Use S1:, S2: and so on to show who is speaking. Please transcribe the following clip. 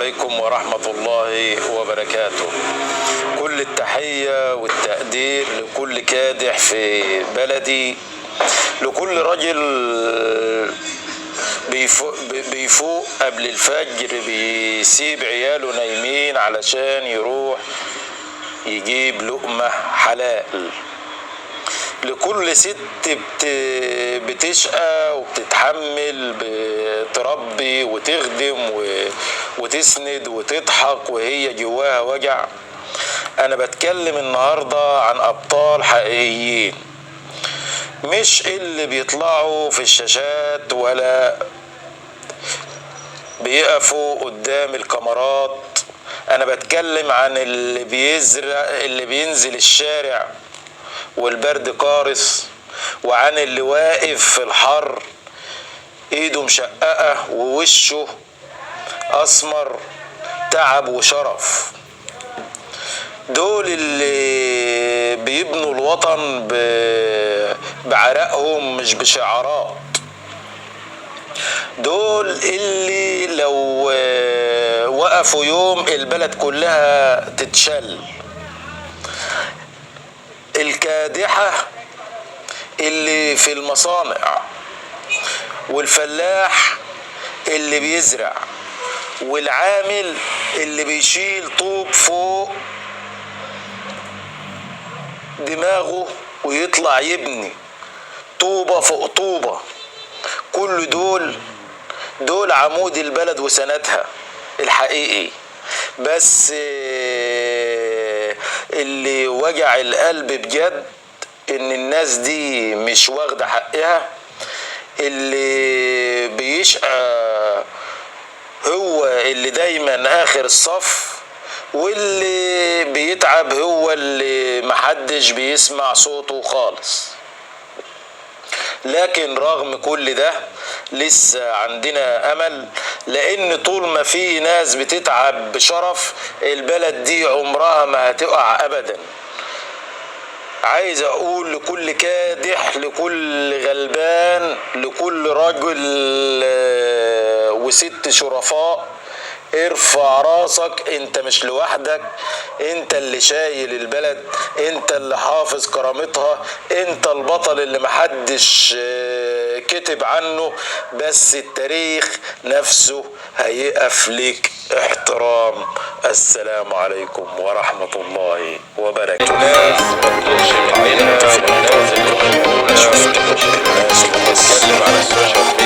S1: عليكم ورحمة الله وبركاته. كل التحية والتقدير لكل كادح في بلدي، لكل رجل بيفوق قبل الفجر، بيسيب عياله نايمين علشان يروح يجيب لقمة حلال، لكل ست بتشقى وبتتحمل، بتربي وتخدم وتسند وتضحك وهي جواها وجع. انا بتكلم النهاردة عن ابطال حقيقيين، مش اللي بيطلعوا في الشاشات ولا بيقفوا قدام الكاميرات. انا بتكلم عن اللي بينزل الشارع والبرد قارس، وعن اللي واقف في الحر ايده مشققة ووشه اسمر تعب وشرف. دول اللي بيبنوا الوطن بعرقهم مش بشعارات. دول اللي لو وقفوا يوم البلد كلها تتشل. الكادحة اللي في المصانع، والفلاح اللي بيزرع، والعامل اللي بيشيل طوب فوق دماغه ويطلع يبني طوبة فوق طوبة. كل دول عمود البلد وسندها الحقيقي. بس اللي وجع القلب بجد ان الناس دي مش واخدة حقها. اللي بيشقى هو اللي دايما اخر الصف، واللي بيتعب هو اللي محدش بيسمع صوته خالص. لكن رغم كل ده لسه عندنا امل، لان طول ما في ناس بتتعب بشرف البلد دي عمرها ما هتقع ابدا. عايز اقول لكل كادح، لكل غلبان، لكل راجل وست شرفاء، ارفع راسك، انت مش لوحدك، انت اللي شايل البلد، انت اللي حافظ كرامتها، انت البطل اللي محدش كتب عنه، بس التاريخ نفسه هيقف لك احترام. السلام عليكم ورحمة الله وبركاته. الناس بتخش في عينها، والناس اللي بتتكلم على السوشيال